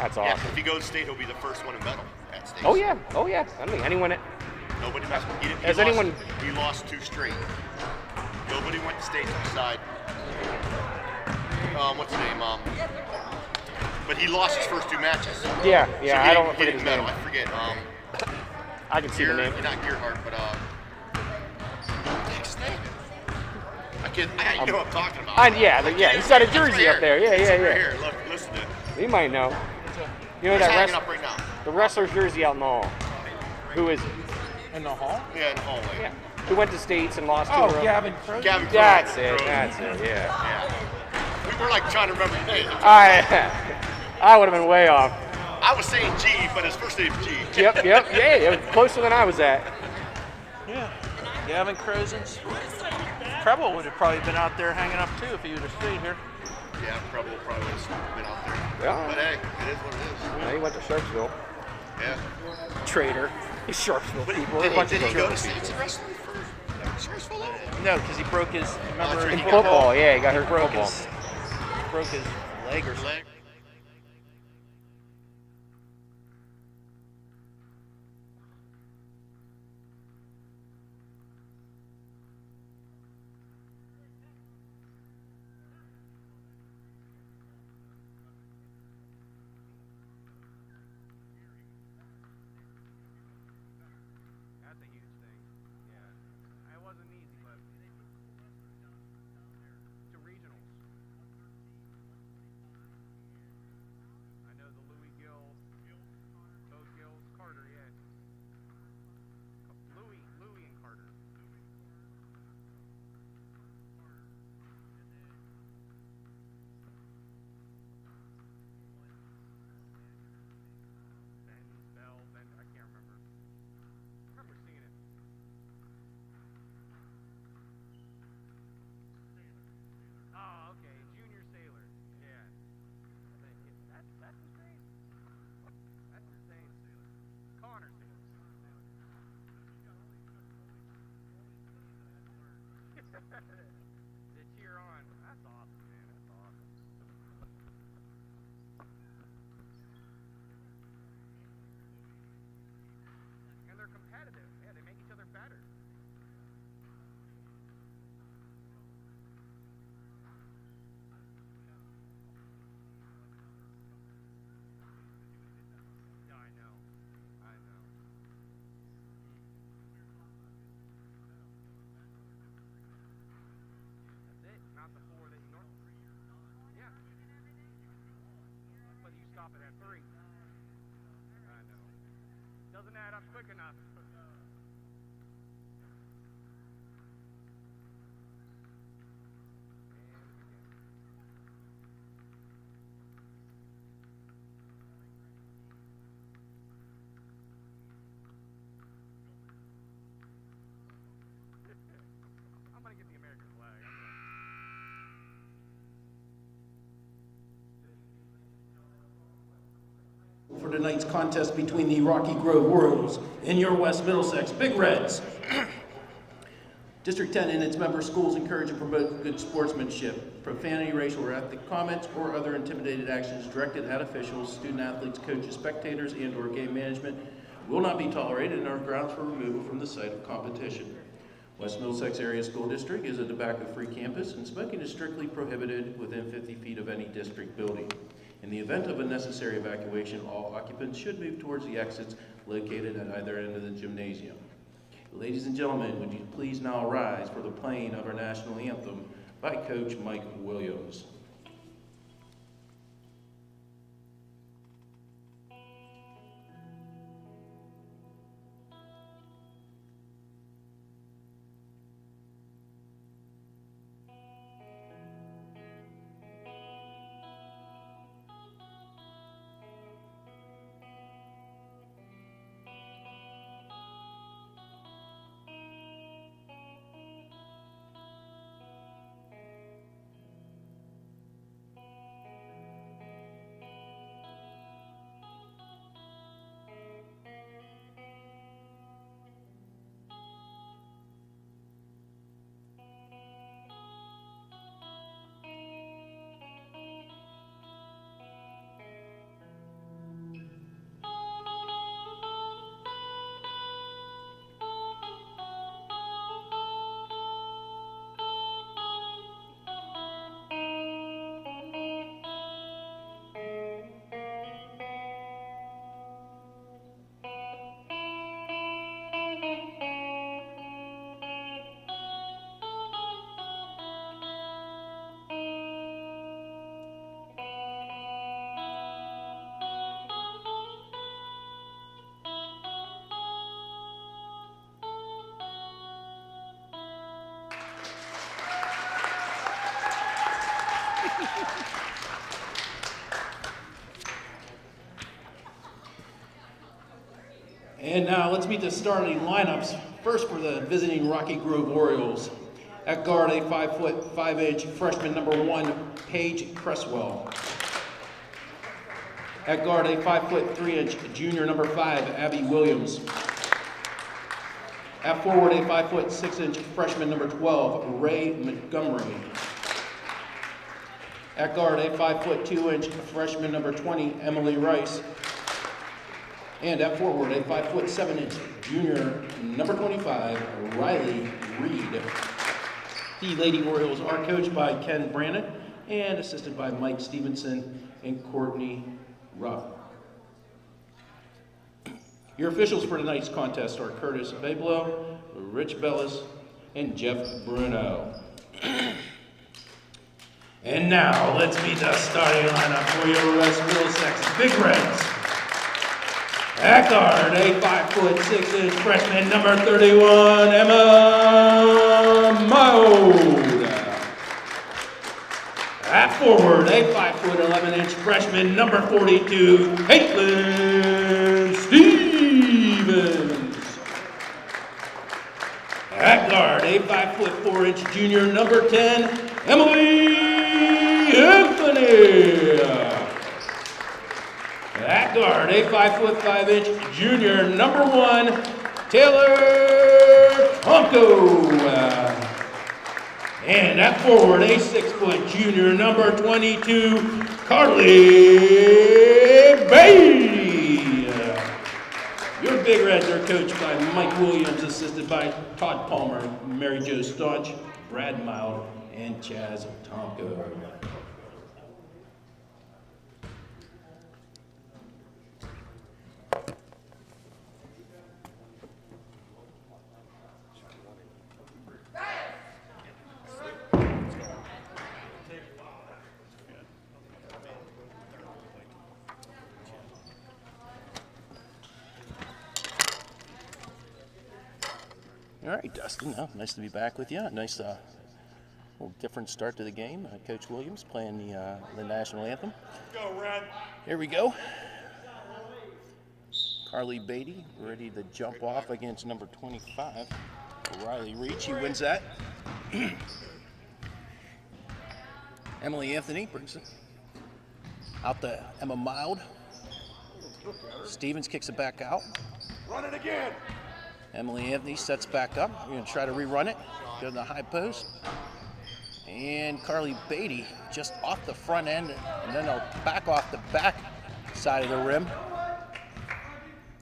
That's Yeah, awesome. if he goes state, he'll be the first one to medal at state. Oh yeah. I don't think anyone. Nobody messed with him. Has anyone? He lost 2 straight. Nobody went to state outside. What's his name? But he lost his first 2 matches. Yeah. So I don't forget his medal. name. I forget. I can see the name. Not Gearhart, but what's his name? You know what I'm talking about. Yeah. He's got a jersey up there. Yeah. Right here. Look, listen to it. You might know. You know He's that hanging up right now. the wrestler's jersey out in the hall. Who is it? In the hall? Yeah, in the hallway. Yeah. Who went to states and lost 2 Oh, in a row. Gavin Crow. Gavin Crow. That's it. Yeah. Yeah. We were like trying to remember his name. I would have been way off. I was saying G, but his first name's G. Yep. Yeah, it was closer than I was at. Yeah. Gavin Crozen's. Preble would have probably been out there hanging up too if he would have stayed here. Yeah, probably would have been out there. Yeah. But hey, it is what it is. Yeah, he went to Sharpsville. Yeah. Traitor. He's Sharpsville But people. did he go to people. states and wrestling for Sharpsville? No, because he broke his. Remember that's right, In he football, yeah, he got hurt in broke football. broke his leg or something. Leg. That's a huge thing. Yeah. It wasn't easy, but to regionals. I know the Louis Gill, both Gills, Carter, yeah. Louis and Carter. Ben, I can't remember. I remember seeing it. Oh, okay, Junior Sailor. Yeah. That's his name? That's insane. Connor Sailor. To cheer on. That's awesome, man. That's awesome. And they're competitive. Yeah, they make each other better. Yeah, I know. That's it. Not the 4 that you normally. Yeah. But you stop it at 3. I know. Doesn't add up quick enough. I'm gonna get the American flag. For tonight's contest between the Rocky Grove Royals and your West Middlesex Big Reds. District 10 and its member schools encourage and promote good sportsmanship. Profanity, racial or ethnic comments, or other intimidated actions directed at officials, student athletes, coaches, spectators, and or game management will not be tolerated and are grounds for removal from the site of competition. West Middlesex Area School District is a tobacco-free campus, and smoking is strictly prohibited within 50 feet of any district building. In the event of a necessary evacuation, all occupants should move towards the exits located at either end of the gymnasium. Ladies and gentlemen, would you please now rise for the playing of our national anthem by Coach Mike Williams. And now let's meet the starting lineups. First for the visiting Rocky Grove Orioles. At guard, a 5', 5" freshman number 1, Paige Cresswell. At guard, a 5', 3" junior number 5, Abby Williams. At forward, a 5', 6" freshman number 12, Ray Montgomery. At guard, a 5', 2" freshman number 20, Emily Rice. And at forward, a 5', 7" junior number 25, Riley Reed. The Lady Orioles are coached by Ken Brannon and assisted by Mike Stevenson and Courtney Rupp. Your officials for tonight's contest are Curtis Bablow, Rich Bellis, and Jeff Bruno. And now, let's meet the starting lineup for your West Middlesex Big Reds. At guard, a 5', 6" freshman number 31, Emma Mode. At forward, a 5', 11" freshman number 42, Caitlin Stevens. At guard, a 5', 4" junior number 10, Emily Anthony. At guard, a 5', 5" junior number 1, Taylor Tomko. And at forward, a 6' junior number 22, Carly Beatty. Your Big Reds are coached by Mike Williams, assisted by Todd Palmer, Mary Jo Staunch, Brad Mild, and Chaz Tomko. All right, Dustin, nice to be back with you. Nice little different start to the game. Coach Williams playing the national anthem. Go, Red. Here we go. Carly Beatty ready to jump off against number 25, Riley Reed. She wins that. Emily Anthony brings it out to Emma Mild. Stevens kicks it back out. Run it again. Emily Anthony sets back up. We're going to try to rerun it. Go to the high post. And Carly Beatty just off the front end, and then back off the back side of the rim.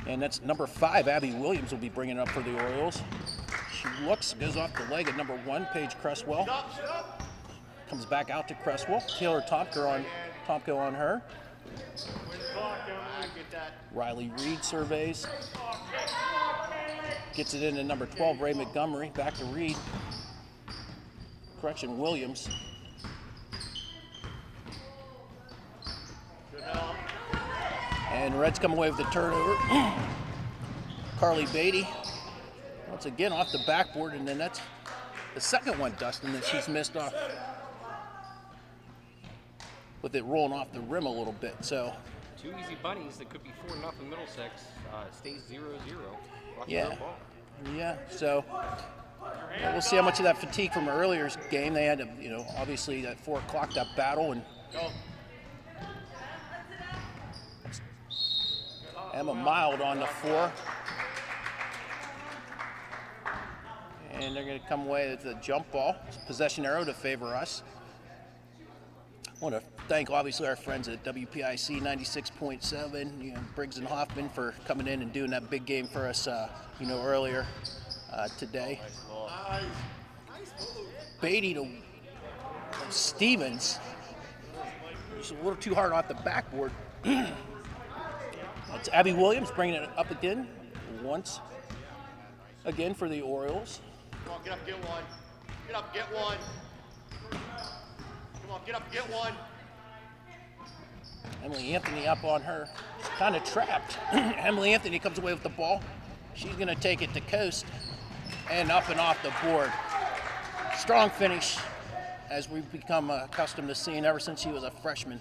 And that's number 5, Abby Williams, will be bringing it up for the Orioles. She goes off the leg at number 1, Paige Cresswell. Comes back out to Cresswell. Taylor Tomko on her. Riley Reed surveys. Gets it into number 12, Ray Montgomery. Back to Reed. Correction, Williams. And Reds come away with the turnover. Carly Beatty, once again off the backboard, and then that's the second one, Dustin, that she's missed off, with it rolling off the rim a little bit. So 2 easy bunnies that could be 4-0 Middlesex. Stays 0-0. Yeah. So we'll see how much of that fatigue from earlier's game. They had to, obviously at 4 o'clock that battle, and Emma Mild on the 4. And they're going to come away with a jump ball. Possession arrow to favor us. I want to thank, obviously, our friends at WPIC 96.7, Briggs and Hoffman, for coming in and doing that big game for us, earlier today. Beatty to Stevens. Just a little too hard off the backboard. It's Abby Williams bringing it up again, once again for the Orioles. Come on, get up, get one. Get up, get one. Come on, get up, get one. Emily Anthony up on her, kind of trapped. Emily Anthony comes away with the ball. She's going to take it to Coast and up and off the board. Strong finish, as we've become accustomed to seeing ever since she was a freshman.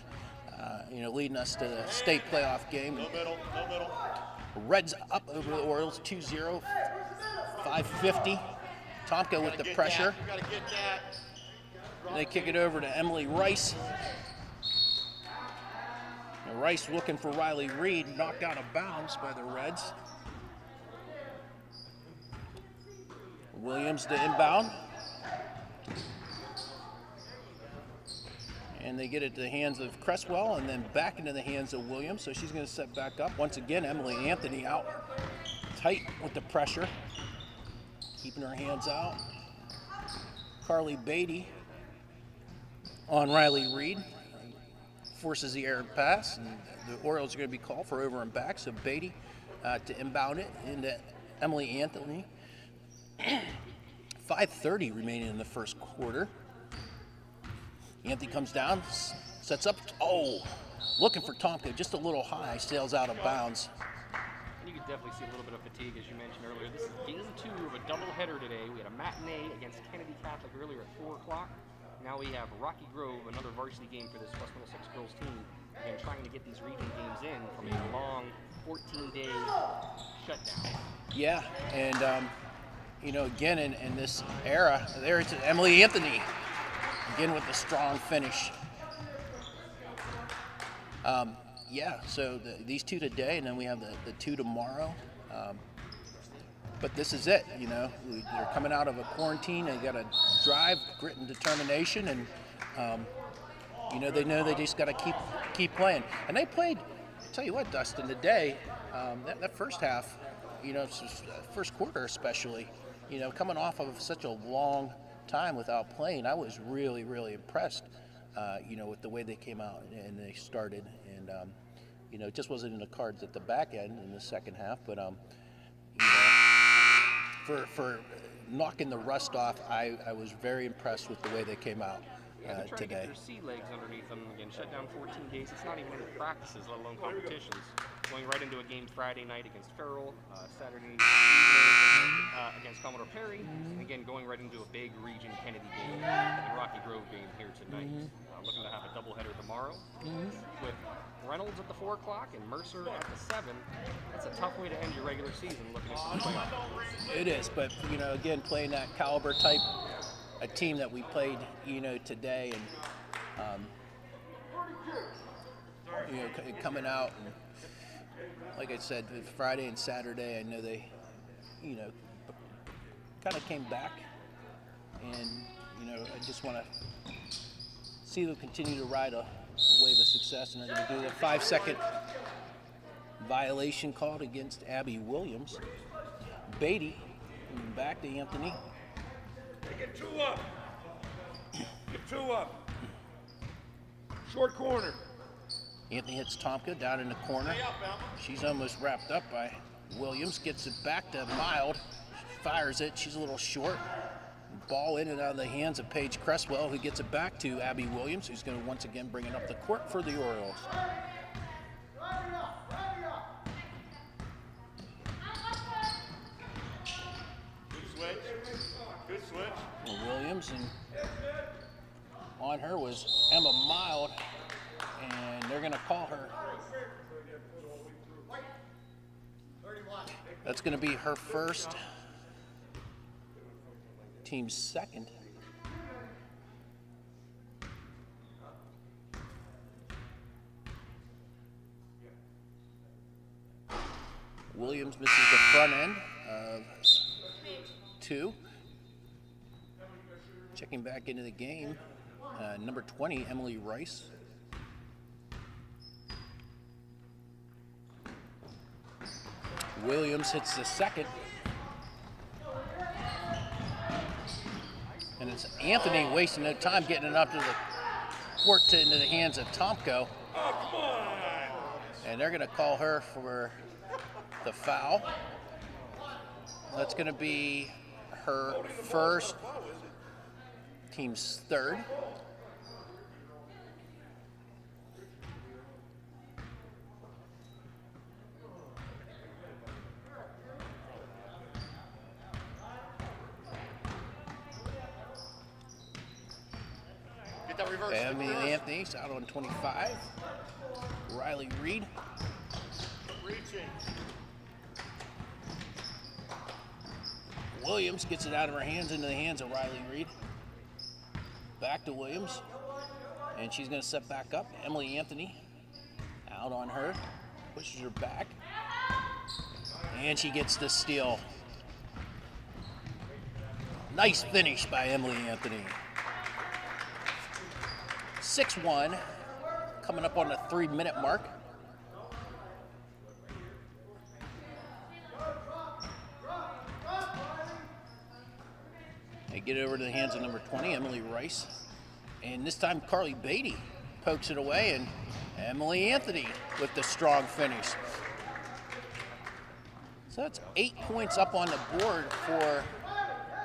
leading us to the state playoff game. No middle, no middle. Reds up over the Orioles 2-0, 5:50. Tomka with the pressure. You gotta get that. They kick it over to Emily Rice. And Rice looking for Riley Reed, knocked out of bounds by the Reds. Williams to inbound. And they get it to the hands of Cresswell and then back into the hands of Williams. So she's going to set back up. Once again, Emily Anthony out tight with the pressure. Keeping her hands out. Carly Beatty on Riley Reed. Forces the errant pass. And the Orioles are going to be called for over and back. So Beatty to inbound it into Emily Anthony. 5:30 remaining in the first quarter. Anthony comes down, sets up. Oh, looking for Tomka, just a little high, sails out of bounds. You can definitely see a little bit of fatigue, as you mentioned earlier. This is game 2 of a doubleheader today. We had a matinee against Kennedy Catholic earlier at 4 o'clock. Now we have Rocky Grove, another varsity game for this West Middlesex girls team. Again, trying to get these region games in from a long 14-day shutdown. Yeah, and again in this era, there's Emily Anthony. Again with a strong finish. So these 2 today, and then we have the 2 tomorrow. But this is it, they're coming out of a quarantine. They got to drive, grit, and determination, and they know they just got to keep playing. And they played. I tell you what, Dustin, today, that first half, first quarter especially, coming off of such a long time without playing, I was really, really impressed, with the way they came out and they started. And, it just wasn't in the cards at the back end in the second half, but, for knocking the rust off, I was very impressed with the way they came out They're trying to today. get their sea legs underneath them. Again, shut down 14 days. It's not even in practices, let alone competitions. Going right into a game Friday night against Farrell, Saturday evening against Commodore Perry, and again going right into a big region Kennedy game, the Rocky Grove game here tonight. Looking to have a doubleheader tomorrow with Reynolds at the 4 o'clock and Mercer at the 7. That's a tough way to end your regular season looking at some playoffs. It is, but again, playing that caliber type, a team that we played, today, and coming out, and like I said, Friday and Saturday, I know they, kind of came back, and I just want to see them continue to ride a wave of success, and they're going to do the 5-second violation called against Abby Williams. Beatty back to Anthony. Get 2 up. Get 2 up. Short corner. Anthony hits Tomka down in the corner. She's almost wrapped up by Williams. Gets it back to Mild. Fires it. She's a little short. Ball in and out of the hands of Paige Cresswell, who gets it back to Abby Williams, who's going to once again bring it up the court for the Orioles. Good switch. Good switch. Williams, and on her was Emma Mild, and they're going to call her. That's going to be her first, team's second. Williams misses the front end of 2. Checking back into the game, number 20, Emily Rice. Williams hits the second. And it's Anthony wasting no time getting it up to the court into the hands of Tomko. Oh, come on. And they're going to call her for the foul. That's going to be her first, team's third. Get Emily Anthony's out on 25. Riley Reed. Williams gets it out of her hands into the hands of Riley Reed. Back to Williams. And she's going to set back up. Emily Anthony out on her. Pushes her back. And she gets the steal. Nice finish by Emily Anthony. 6-1. Coming up on the 3-minute mark. They get it over to the hands of number 20, Emily Rice. And this time Carly Beatty pokes it away, and Emily Anthony with the strong finish. So that's 8 points up on the board for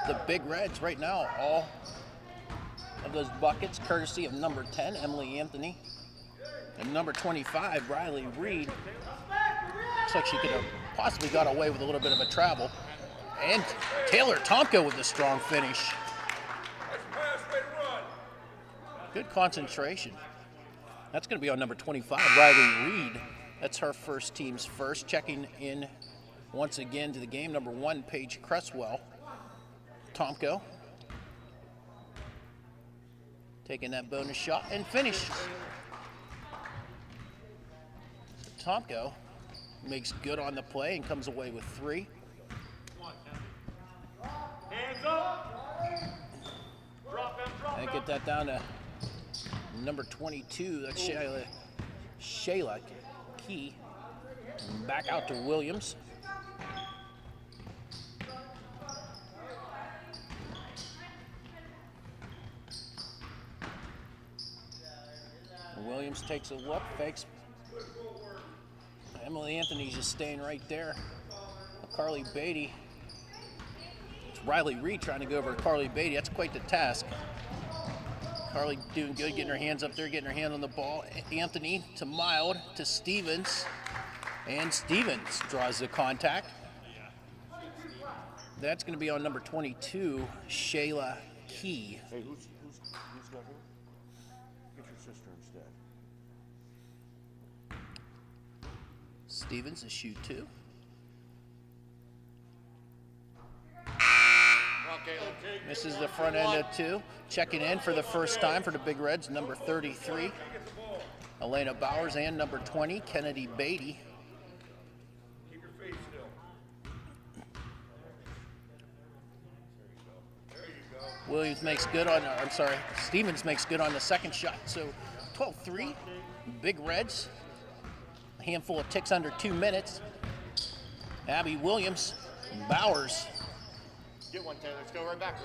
the Big Reds right now. All of those buckets courtesy of number 10, Emily Anthony. And number 25, Riley Reed. Looks like she could have possibly got away with a little bit of a travel. And Taylor Tomko with the strong finish. Good concentration. That's going to be on number 25, Riley Reed. That's her first, team's first. Checking in once again to the game, number 1, Paige Cresswell. Tomko taking that bonus shot and finishes. Tomko makes good on the play and comes away with 3. Hands up. And get that down to number 22. That's Shayla Key. Back out to Williams. Williams takes a look, fakes. Emily Anthony's just staying right there. Carly Beatty. It's Riley Reed trying to go over to Carly Beatty. That's quite the task. Carly doing good, getting her hands up there, getting her hand on the ball. Anthony to Mild to Stevens. And Stevens draws the contact. That's going to be on number 22, Shayla Key. Hey, who's got her? Get your sister instead. Stevens is shoot 2. Misses the front end of 2. Checking in for the first time for the Big Reds, number 33, Elena Bowers, and number 20, Kennedy Beatty. Keep your feet still. There you go. Williams makes good on, Stevens makes good on the second shot. So 12-3, Big Reds. A handful of ticks under 2 minutes. Abby Williams, Bowers. Get one, Taylor. Let's go right back.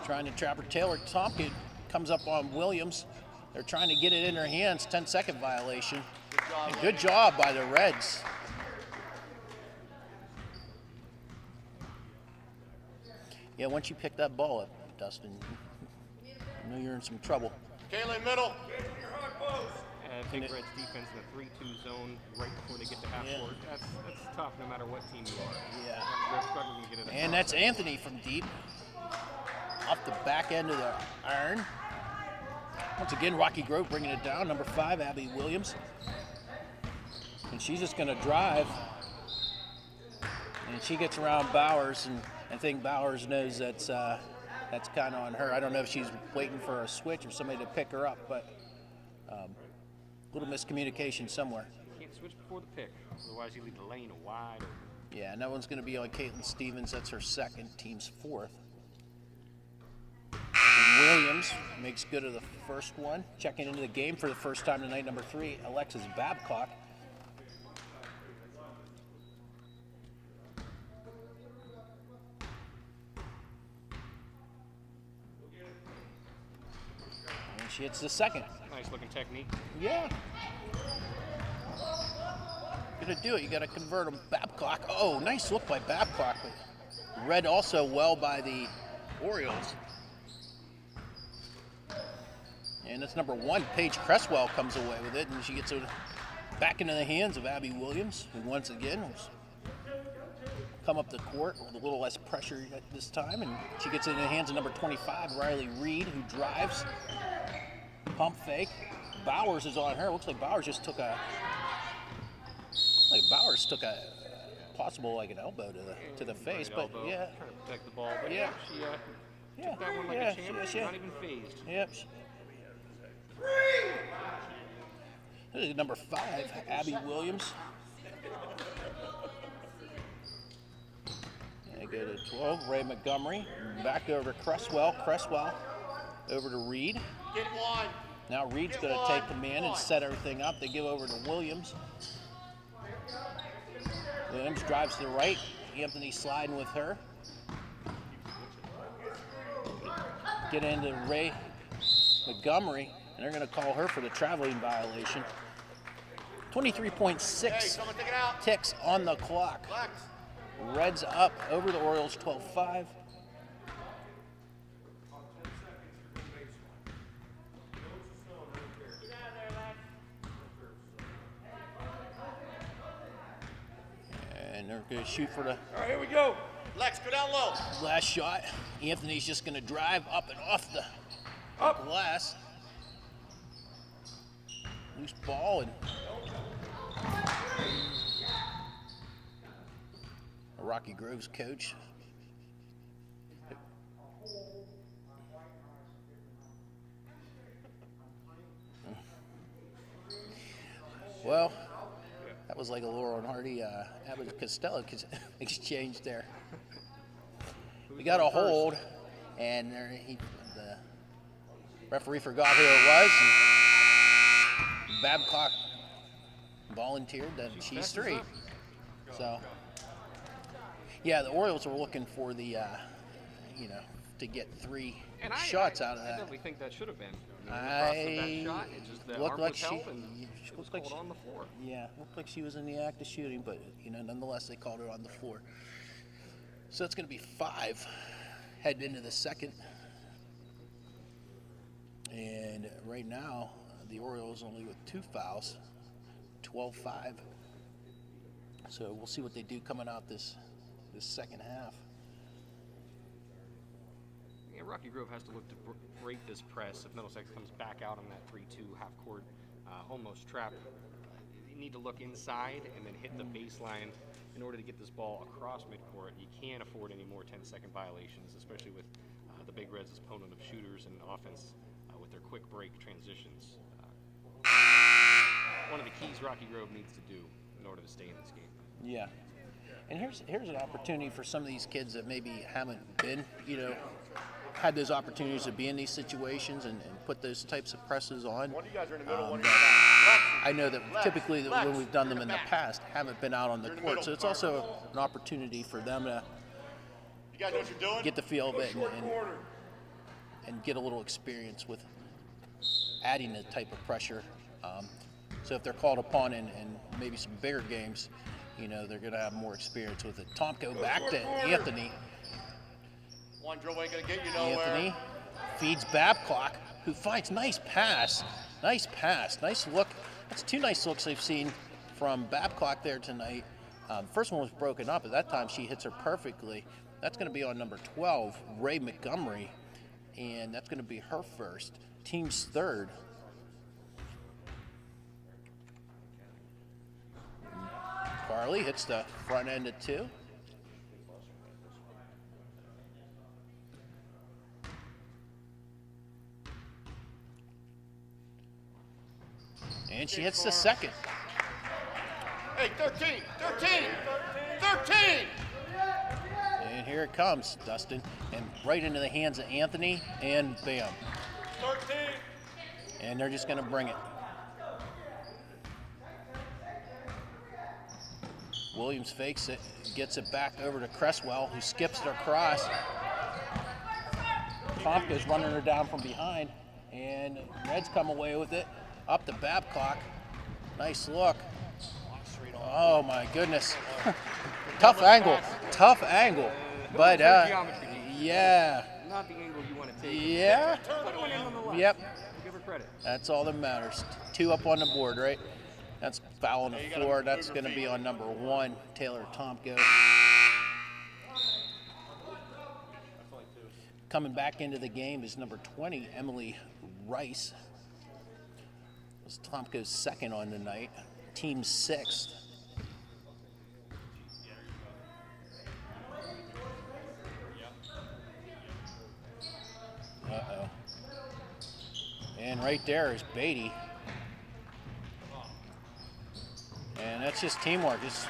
Trying to trap her. Taylor Tompkins comes up on Williams. They're trying to get it in her hands. 10-second violation. And good job by the Reds. Yeah, once you pick that ball up, Dustin, you know you're in some trouble. Kayla, middle. Big Red's defense in the 3-2 zone right before they get to half court. That's tough no matter what team you are. Yeah. They're struggling to get it. And that's Anthony from deep. Off the back end of the iron. Once again, Rocky Grove bringing it down. Number 5, Abby Williams. And she's just going to drive. And she gets around Bowers, and I think Bowers knows that's kind of on her. I don't know if she's waiting for a switch or somebody to pick her up, but little miscommunication somewhere. Can't switch before the pick, otherwise you leave the lane wide open. Yeah, and that one's going to be on Caitlin Stevens. That's her second, team's 4th. And Williams makes good of the first one. Checking into the game for the first time tonight, number 3, Alexis Babcock. And she hits the second. Nice looking technique. Yeah. Gonna do it. You gotta convert them. Babcock. Oh, nice look by Babcock. But read also well by the Orioles. And that's number 1. Paige Cresswell comes away with it, and she gets it back into the hands of Abby Williams, who once again was come up the court with a little less pressure at this time, and she gets it in the hands of number 25, Riley Reed, who drives. Pump fake. Bowers is on her. Looks like Bowers just took a possible like an elbow to the face, but elbow, yeah. trying to protect the ball, but Yeah. she Yeah. took that one like Yeah, a champ, yeah. not even phased. Yep. This is number 5, Abby Williams. And go to 12, Ray Montgomery. Back over to Cresswell. Cresswell over to Reed. Get one. Now Reed's going to take the man and set everything up. They give over to Williams. Williams drives to the right. Anthony sliding with her. Get into Ray Montgomery, and they're going to call her for the traveling violation. 23.6 ticks on the clock. Reds up over the Orioles 12-5. And they're going to shoot for the All right, here we go. Lex, go down low. last shot. Anthony's just going to drive up and off the glass. Loose ball and Rocky Grove's coach. Well, that was like a Laurel and Hardy Abbott Costello exchange there. We got a hold, and the referee forgot who it was. And Babcock volunteered that she's 3. So, yeah, the Orioles were looking for the, to get 3 shots out of I that. definitely think that should have been. That shot, it just the looked arm like was she held and she was looked like called on the floor. Yeah, looked like she was in the act of shooting, but nonetheless they called her on the floor. So it's going to be 5 heading into the second. And right now the Orioles only with 2 fouls, 12-5. So we'll see what they do coming out this second half. Yeah, Rocky Grove has to look to break this press. If Middlesex comes back out on that 3-2 half-court almost trap, you need to look inside and then hit the baseline in order to get this ball across midcourt. You can't afford any more 10-second violations, especially with the Big Reds' opponent of shooters and offense with their quick break transitions. One of the keys Rocky Grove needs to do in order to stay in this game. Yeah. And here's an opportunity for some of these kids that maybe haven't been, had those opportunities to be in these situations and put those types of presses on. One of you guys are in the middle. One I know that typically when we've done them in the past, haven't been out on the court. So it's also an opportunity for them to You guys know what you're doing? get the feel of it and get a little experience with adding the type of pressure. So if they're called upon in maybe some bigger games, they're going to have more experience with it. Tomko back to Anthony. One dribble ain't gonna get you nowhere. Anthony feeds Babcock, who finds nice pass. Nice look. That's 2 nice looks I've seen from Babcock there tonight. First one was broken up. At that time, she hits her perfectly. That's going to be on number 12, Ray Montgomery, and that's going to be her first. Team's 3rd. Carly hits the front end of 2. And she hits the second. Hey, 13! And here it comes, Dustin. And right into the hands of Anthony, and bam. 13! And they're just going to bring it. Williams fakes it, gets it back over to Cresswell, who skips it across. Tomka's running her down from behind, and Reds come away with it. Up to Babcock. Nice look. Oh my goodness. Tough angle. But yeah. Not the angle you want to take. Yeah. But it went in nonetheless. Yep. Give her credit. That's all that matters. 2 up on the board, right? That's foul on the floor. That's going to be on number 1, Taylor Tomko. Coming back into the game is number 20, Emily Rice. As Tomko's second on the night, team sixth. Uh-oh. And right there is Beatty. And that's just teamwork. It's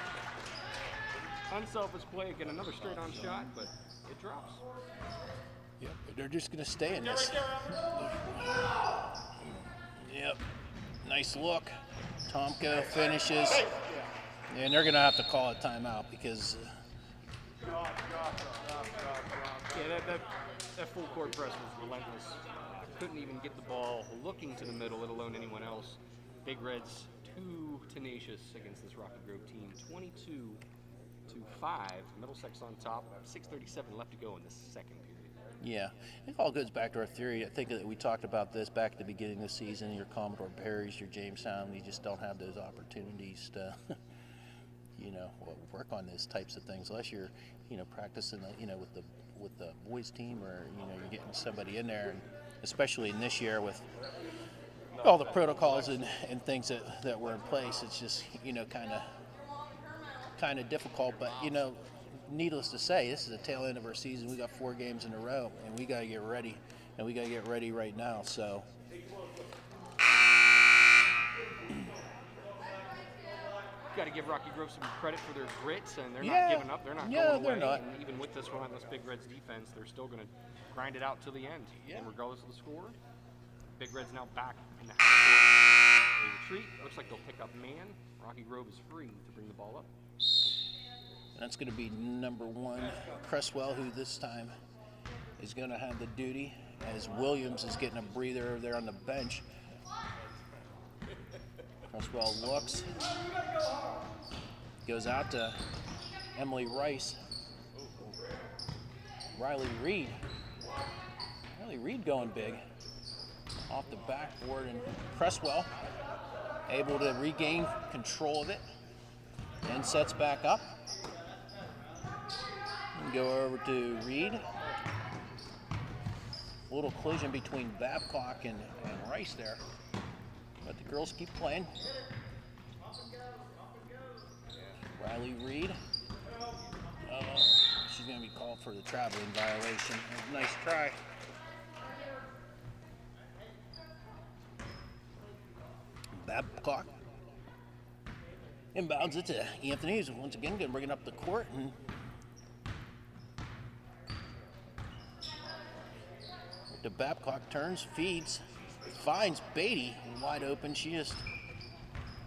Unselfish play, get another straight on shot, but it drops. Yep, they're just going to stay in this. Yep, nice look. Tomko finishes. And they're going to have to call a timeout because... Yeah, that full court press was relentless. Couldn't even get the ball looking to the middle, let alone anyone else. Big Reds too tenacious against this Rocky Grove team. 22-5. Middlesex on top. 6:37 left to go in this second period. Yeah, it all goes back to our theory. I think that we talked about this back at the beginning of the season. Your Commodore Perrys, your Jamestown, you just don't have those opportunities to, work on those types of things unless you're, practicing, with the boys team or you're getting somebody in there, and especially in this year with all the protocols and things that were in place. It's just kind of difficult, but needless to say, this is the tail end of our season. We got 4 games in a row, and we got to get ready, and we got to get ready right now. So, got to give Rocky Grove some credit for their grits, and they're Yeah. not giving up. They're not Yeah, going away. they're not. And even with this relentless Big Reds defense, they're still going to grind it out to the end. Yeah. And regardless of the score, Big Reds now back in the half court. They retreat. Looks like they'll pick up man. Rocky Grove is free to bring the ball up. and that's going to be number 1, Cresswell, who this time is going to have the duty as Williams is getting a breather there on the bench. Cresswell looks, goes out to Emily Rice. Riley Reed going big off the backboard, and Cresswell able to regain control of it and sets back up. And go over to Reed. A little collision between Babcock and Rice there, but the girls keep playing. Riley Reed. She's going to be called for the traveling violation. Nice try. Babcock inbounds it to Anthony, who's once again going to bring it up the court. And the Babcock turns, feeds, finds Beatty wide open. She just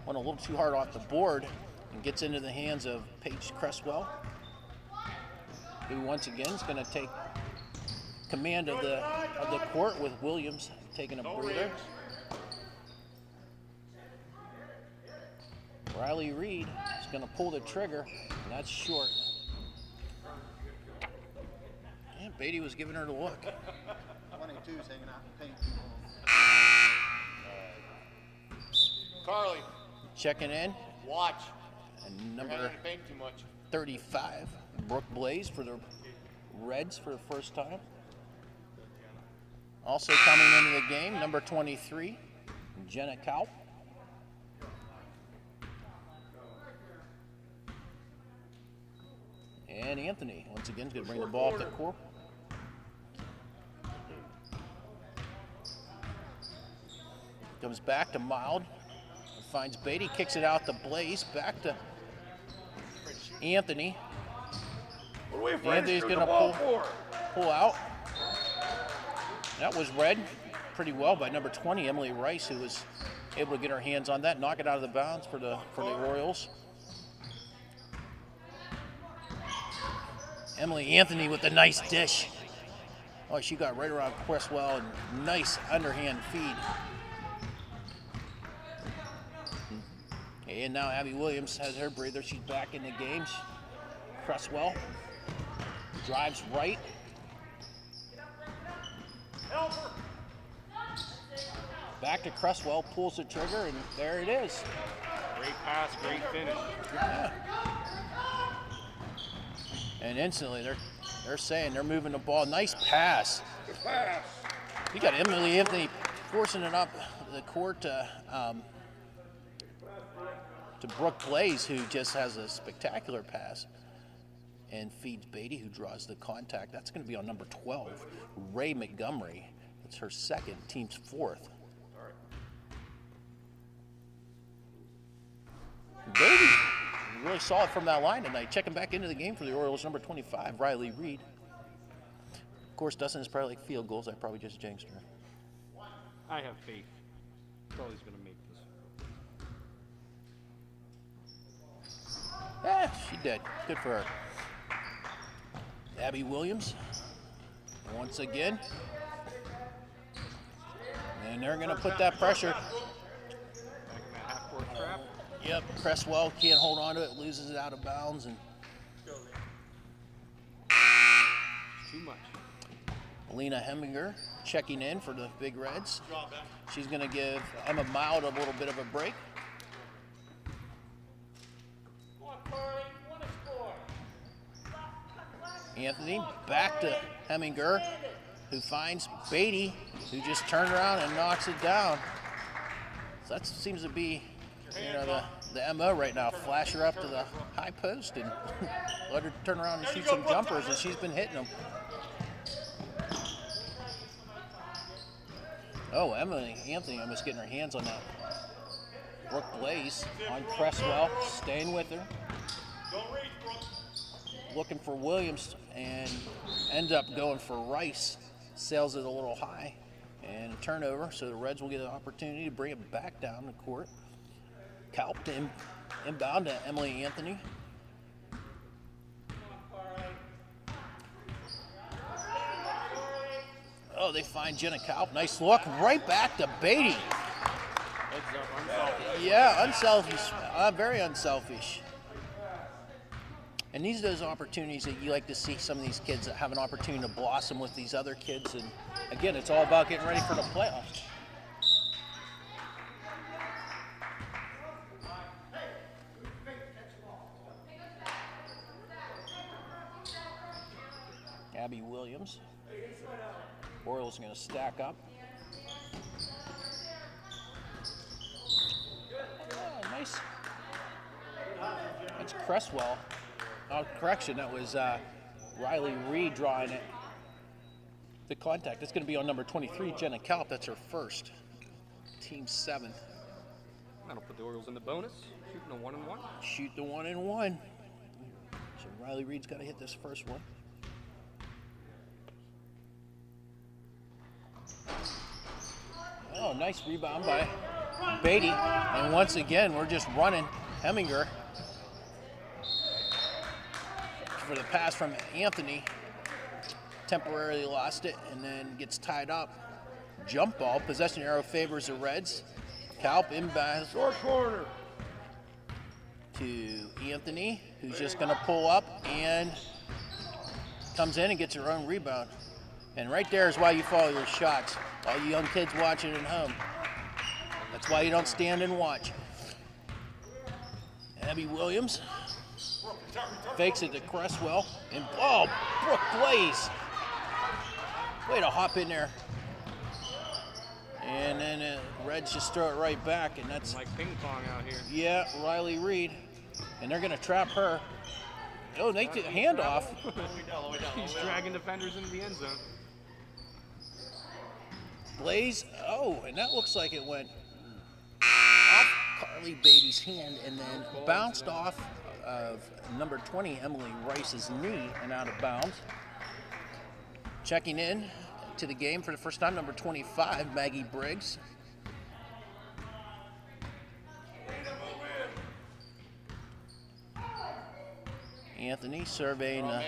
went a little too hard off the board and gets into the hands of Paige Cresswell, who once again is going to take command of the court with Williams taking a breather. Riley Reed is going to pull the trigger, and that's short. And Beatty was giving her the look. 22's hanging out in paint. Carly, Checking in, watch. and You're number hanging in paint too much. 35, Brooke Blaze for the Reds for the first time. Also coming into the game, number 23, Jenna Kaup. And Anthony, once again, is going to bring the ball up the court. Comes back to Mild. Finds Beatty, kicks it out to Blaze. Back to Anthony. Anthony's going to pull out. That was read pretty well by number 20, Emily Rice, who was able to get her hands on that, knock it out of the bounds for the Royals. Emily Anthony with a nice dish. Oh, she got right around Cresswell, and nice underhand feed. And now Abby Williams has her breather. She's back in the game. Cresswell drives right. Back to Cresswell, pulls the trigger, and there it is. Great pass, great finish. Yeah. And instantly they're saying they're moving the ball. Nice pass. You got Emily Anthony forcing it up the court to Brooke Blaze, who just has a spectacular pass and feeds Beatty, who draws the contact. That's going to be on number 12, Ray Montgomery. It's her second, team's fourth. Beatty really saw it from that line tonight. Checking back into the game for the Orioles, number 25, Riley Reed. Of course, Dustin is probably like field goals. I probably just jinxed her. I have faith. Charlie's going to make this. Yeah, she did. Good for her. Abby Williams, once again. And they're going to put that pressure. Back in that half-court trap. Yep, Cresswell can't hold on to it, loses it out of bounds. And Too much. Alina Heminger checking in for the Big Reds. She's going to give Emma Mild a little bit of a break. Anthony back to Heminger, who finds Beatty, who just turned around and knocks it down. So that seems to be, the MO right now. Flash her up to the high post and let her turn around and shoot some jumpers, and she's been hitting them. Oh, Anthony almost getting her hands on that. Brooke Blaze on Cresswell, staying with her. Looking for Williams and end up going for Rice. Sails it a little high and a turnover, so the Reds will get an opportunity to bring it back down the court. Kalp inbound to Emily Anthony. Oh, they find Jenna Kalp. Nice look. Right back to Beatty. Heads up, unselfish. Yeah, unselfish. Very unselfish. And these are those opportunities that you like to see some of these kids that have an opportunity to blossom with these other kids. And again, it's all about getting ready for the playoffs. Abby Williams. Orioles are going to stack up. Oh, nice. That's Cresswell. Oh, correction, that was Riley Reed drawing it. The contact. That's going to be on number 23, Jenna Kalp. That's her first. Team 7th. That'll put the Orioles in the bonus. Shooting a 1-and-1. Shoot the 1-and-1. So Riley Reed's got to hit this first one. Oh, nice rebound by Beatty. And once again, we're just running Heminger for the pass from Anthony. Temporarily lost it and then gets tied up. Jump ball. Possession arrow favors the Reds. Kalp inbound. Short corner. To Anthony, who's just going to pull up and comes in and gets her own rebound. And right there is why you follow your shots. All you young kids watching at home. That's why you don't stand and watch. Abby Williams fakes it to Cresswell. And oh, Brooke Blaze. Way to hop in there. And then Reds just throw it right back. And that's like ping pong out here. Yeah, Riley Reed. And they're going to trap her. Oh, they took a handoff. He's dragging defenders into the end zone. Blaze, oh, and that looks like it went off Carly Beatty's hand and then bounced off of number 20, Emily Rice's knee and out of bounds. Checking in to the game for the first time, number 25, Maggie Briggs. Anthony surveying the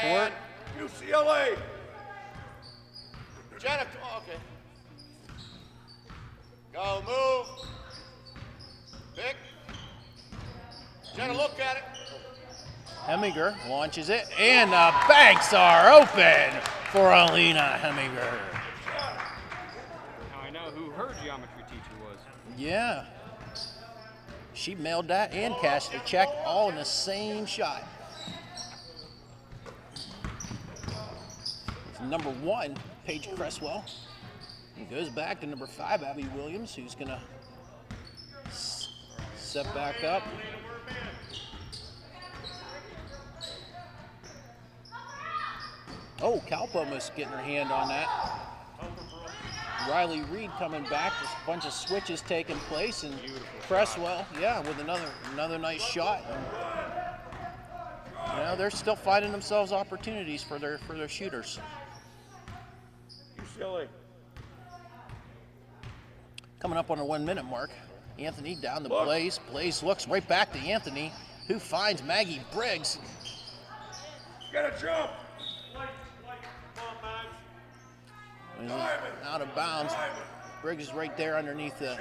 court. UCLA. Jenna, okay. Go, move. Pick. Jenna, look at it. Heminger launches it, and the banks are open for Alina Heminger. Now I know who her geometry teacher was. Yeah. She mailed that and cashed the check all in the same shot. Number 1, Paige Cresswell. Goes back to number 5, Abby Williams, who's going to step back up. Oh, Kalp almost getting her hand on that. Riley Reed coming back. There's a bunch of switches taking place, and Cresswell, yeah, with another nice shot. You know, they're still finding themselves opportunities for their shooters. You silly. Coming up on the 1 minute mark. Anthony down to Blaze. Blaze looks right back to Anthony, who finds Maggie Briggs. Get a jump. Out of bounds. Briggs is right there underneath the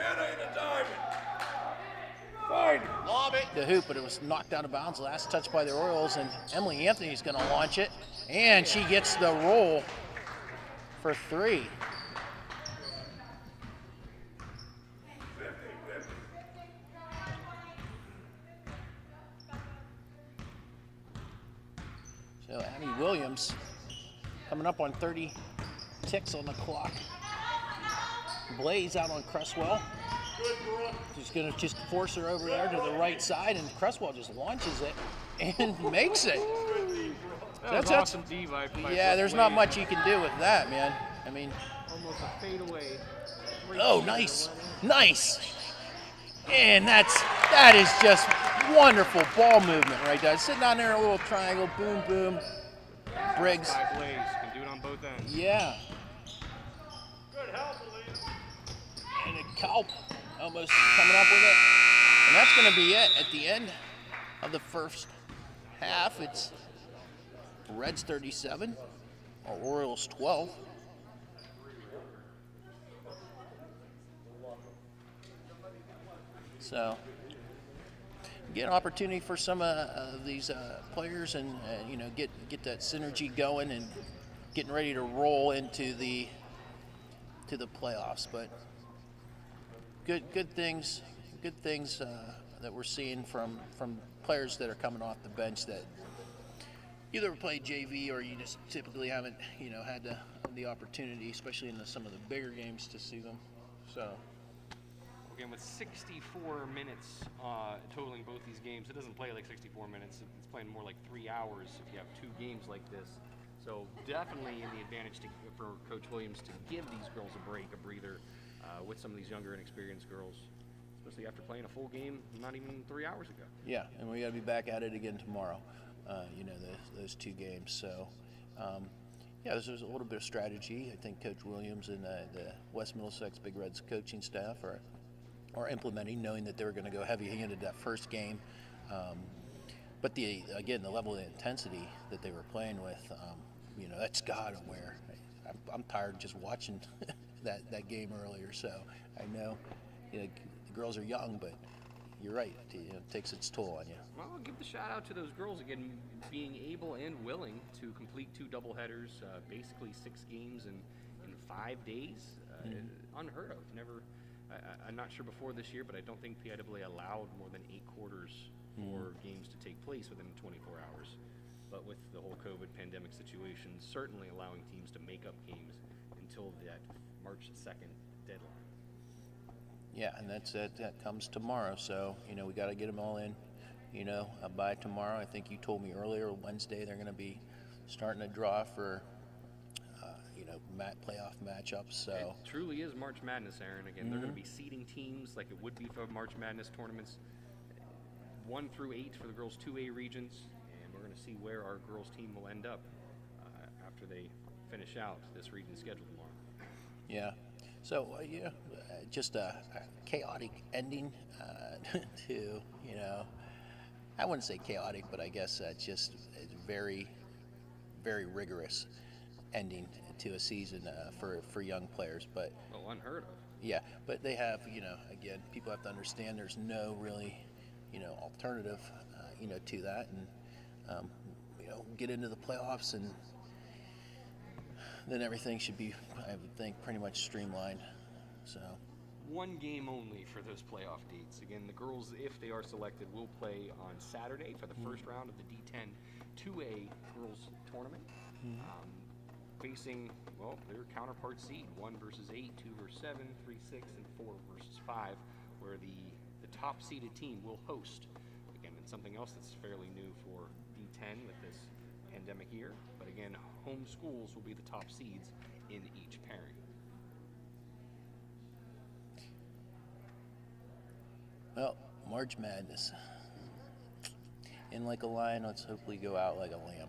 hoop, but it was knocked out of bounds. Last touch by the Royals, and Emily Anthony's going to launch it, and she gets the roll for 3. So Abby Williams coming up on 30 ticks on the clock. Blaze out on Cresswell. She's going to just force her over there to the right side, and Cresswell just launches it and makes it. That's awesome D by yeah, there's not much you can do with that, man. I mean, almost a fadeaway. Oh, nice. And that is just wonderful ball movement right there. Sitting down there in a little triangle, boom, boom. Briggs. By Blaze, can do it on both ends. Yeah. And a Kalp almost coming up with it. And that's going to be it at the end of the first half. It's Reds 37, or Orioles 12. So, get an opportunity for some of these players, and you know, get that synergy going and getting ready to roll into the playoffs. But good things that we're seeing from players that are coming off the bench that either played JV or you just typically haven't had the opportunity, especially in some of the bigger games, to see them. So. Again, with 64 minutes totaling both these games, it doesn't play like 64 minutes. It's playing more like 3 hours if you have 2 games like this. So definitely in the advantage for Coach Williams to give these girls a break, a breather, with some of these younger, inexperienced girls, especially after playing a full game not even 3 hours ago. Yeah, and we got to be back at it again tomorrow. Those 2 games. So. Yeah, there's a little bit of strategy. I think Coach Williams and the West Middlesex Big Reds coaching staff are implementing, knowing that they were going to go heavy-handed that first game. But the level of intensity that they were playing with, that's got to wear. I'm tired just watching that game earlier. So I know, the girls are young, but you're right. It takes its toll on you. Well, I'll give the shout out to those girls again, being able and willing to complete 2 doubleheaders, basically 6 games in 5 days. Unheard of. Never. I'm not sure before this year, but I don't think PIAA allowed more than 8 quarters for games to take place within 24 hours. But with the whole COVID pandemic situation, certainly allowing teams to make up games until that March 2nd deadline. Yeah, and that comes tomorrow. So we got to get them all in. By tomorrow. I think you told me earlier, Wednesday, they're going to be starting to draw for playoff matchups. So it truly is March Madness, Aaron. Again, they're going to be seeding teams like it would be for March Madness tournaments, 1 through 8 for the girls' 2A regions, and we're going to see where our girls' team will end up after they finish out this region schedule tomorrow. Yeah. So just a chaotic ending to I wouldn't say chaotic, but I guess just a very, very rigorous ending to a season for young players. But unheard of. Yeah, but they have, again, people have to understand there's no really, alternative, to that, and get into the playoffs, and then everything should be, I would think, pretty much streamlined. So. 1 game only for those playoff dates. Again, the girls, if they are selected, will play on Saturday for the first round of the D10 2A girls tournament. facing, well, their counterpart seed, 1 versus 8, 2 versus 7, 3, 6, and 4 versus 5, where the top seeded team will host. Again, it's something else that's fairly new for D10 with this pandemic year, but again, home schools will be the top seeds in each pairing. Well, March Madness. In like a lion, let's hopefully go out like a lamb.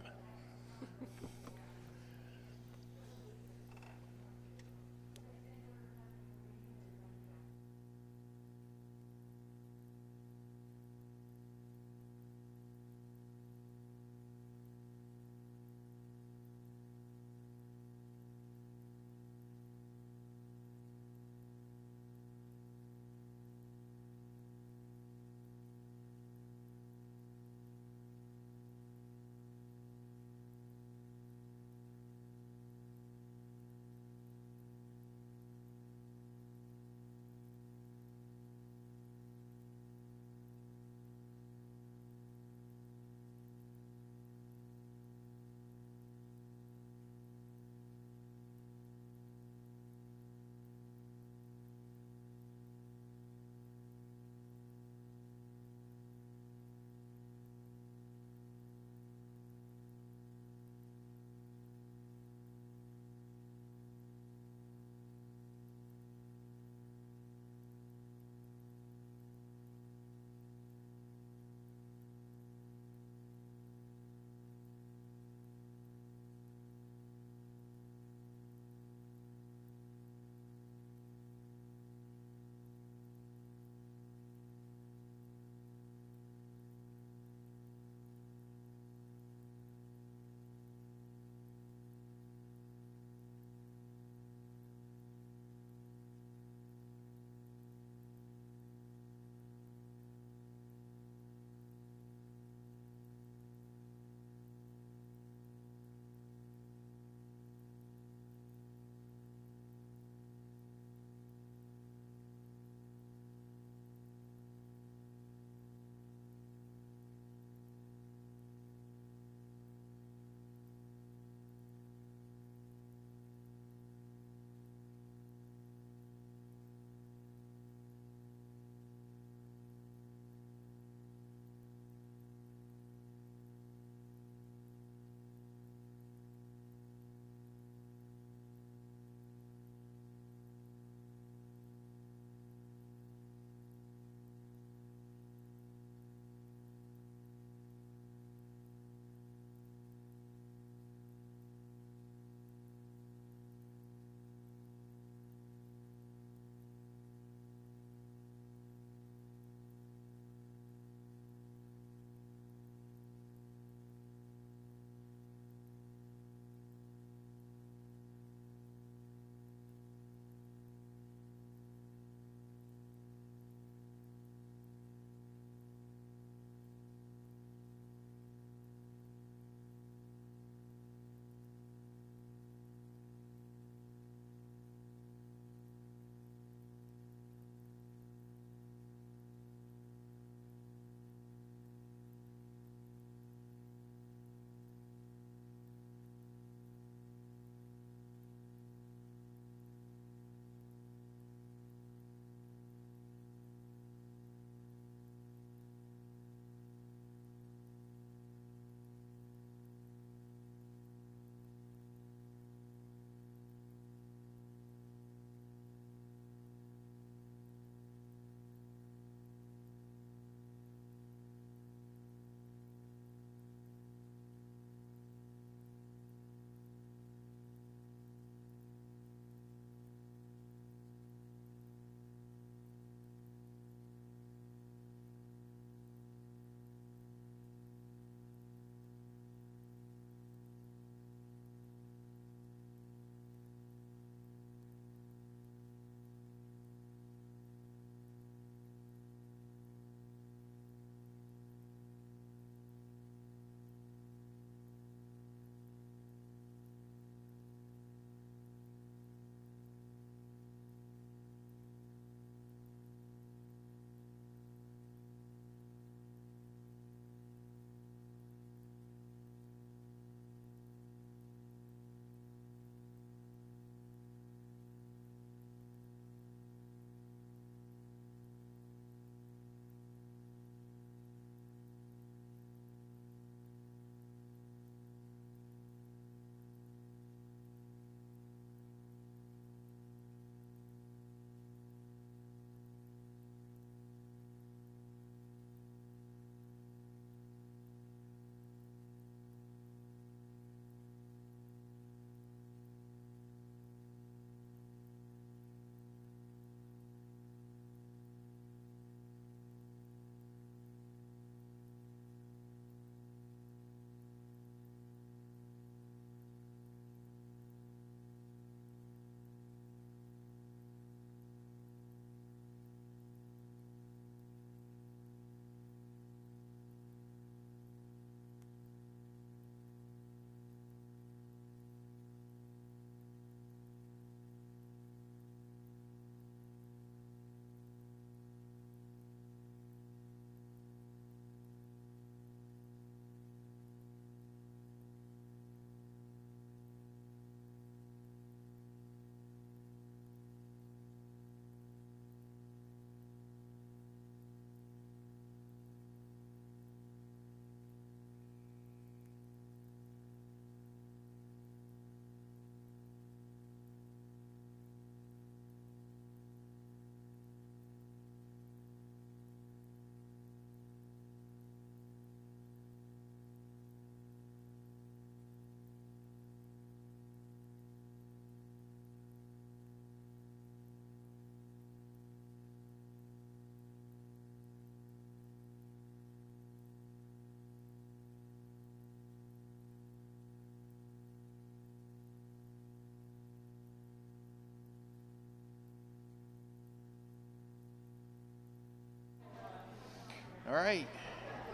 All right,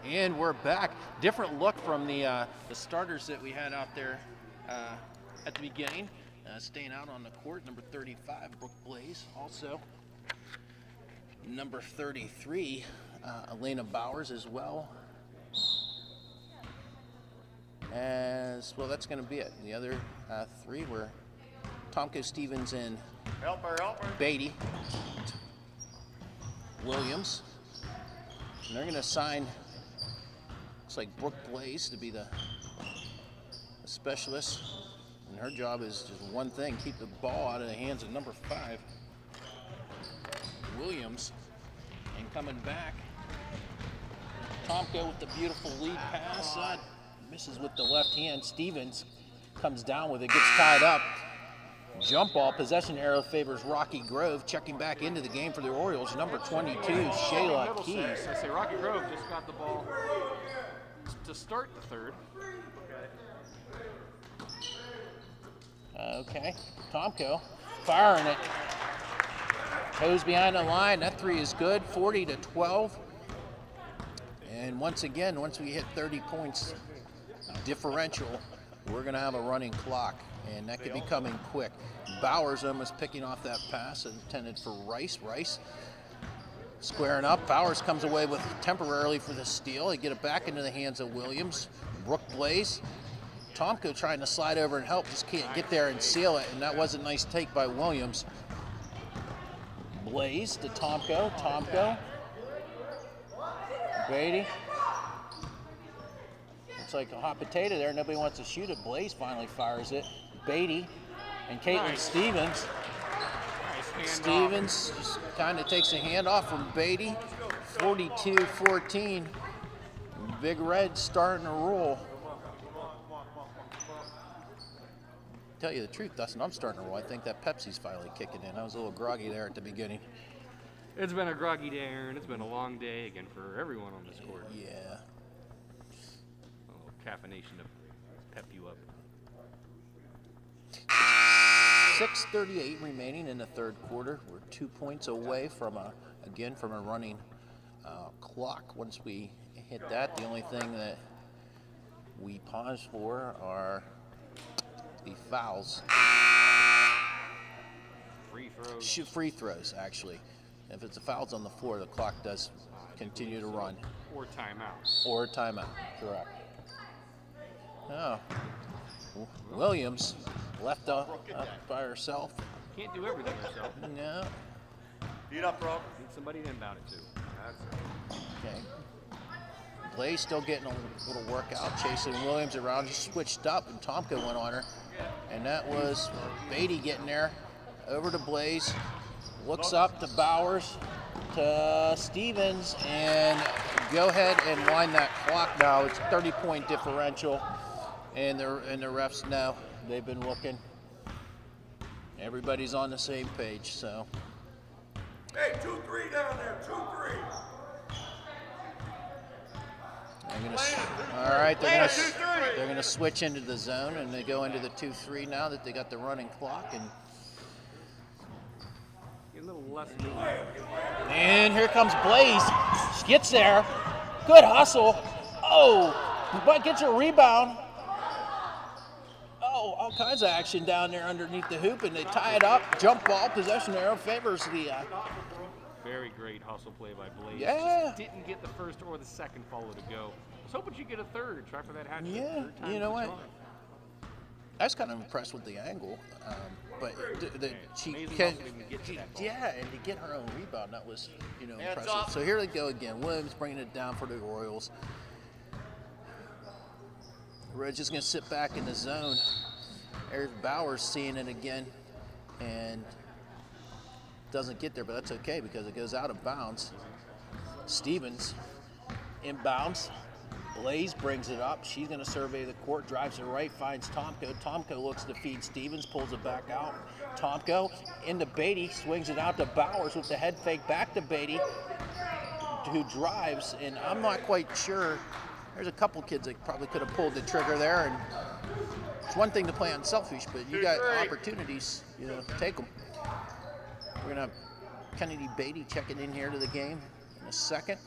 and we're back. Different look from the starters that we had out there at the beginning. Staying out on the court, number 35, Brooke Blaze. Also, number 33, Elena Bowers as well. As well, that's going to be it. The other three were Tomko, Stevens, and Help her. Beatty Williams. And they're going to assign, looks like Brooke Blaze to be the specialist. And her job is just one thing, keep the ball out of the hands of number 5, Williams. And coming back, Tomko with the beautiful lead pass. Misses with the left hand. Stevens comes down with it, gets tied up. Jump ball, possession arrow favors Rocky Grove. Checking back into the game for the Orioles, number 22, Shayla Keys. I say Rocky Grove just got the ball to start the third. Okay, Tomko firing it. Goes behind the line. That three is good, 40-12. And once again, once we hit 30 points differential, we're going to have a running clock, and that could be coming quick. Bowers almost picking off that pass intended for Rice. Rice squaring up. Bowers comes away with temporarily for the steal. They get it back into the hands of Williams. Brooke Blaze. Tomko trying to slide over and help, just can't get there and seal it, and that was a nice take by Williams. Blaze to Tomko. Tomko. Beatty. Looks like a hot potato there. Nobody wants to shoot it. Blaze finally fires it. Beatty and Caitlin Stevens. Stevens just kind of takes a hand off from Beatty. 42-14. Big Red starting to roll. Tell you the truth, Dustin, I'm starting to roll. I think that Pepsi's finally kicking in. I was a little groggy there at the beginning. It's been a groggy day, Aaron. It's been a long day again for everyone on this court. Yeah. A little caffeination to pep you up. 6:38 remaining in the third quarter. We're 2 points away from a running clock. Once we hit that, the only thing that we pause for are the fouls. Free throws. Free throws, actually. If it's a fouls on the floor, the clock does continue to run. Or timeout. Or timeout, correct. Oh, Williams left up by herself. Can't do everything herself. No. Beat up, bro. Need somebody to inbound it to. That's it. Okay. Blaze still getting a little workout, chasing Williams around, just switched up, and Tomko went on her. And that was Beatty getting there, over to Blaze, looks up to Bowers, to Stevens, and go ahead and wind that clock now. It's 30-point differential, and the refs know. They've been looking. Everybody's on the same page, so. Hey, 2-3 down there, 2-3. All right, they're gonna switch into the zone, and they go into the 2-3 now that they got the running clock. Get a little less movement. And here comes Blaze. She gets there. Good hustle. Oh, but gets a rebound. Oh, all kinds of action down there underneath the hoop, and they tie it up. Jump ball, possession arrow favors the. Very great hustle play by Blaze. Yeah. Just didn't get the first or the second follow to go. I was hoping she'd get a third. Try for that hat trick. Yeah, Third time's you know the what? charm. I was kind of impressed with the angle, but she Amazing can. hustle to even get to that ball. Yeah, and to get her own rebound, that was impressive. So here they go again. Williams bringing it down for the Orioles. Red's just going to sit back in the zone. There's Bowers seeing it again, and doesn't get there, but that's okay because it goes out of bounds. Stevens inbounds. Blaze brings it up. She's going to survey the court, drives it right, finds Tomko. Tomko looks to feed Stevens, pulls it back out. Tomko into Beatty, swings it out to Bowers with the head fake back to Beatty, who drives, and I'm not quite sure. There's a couple kids that probably could have pulled the trigger there, and it's one thing to play unselfish, but you got opportunities, take them. We're going to have Kennedy Beatty checking in here to the game in a second.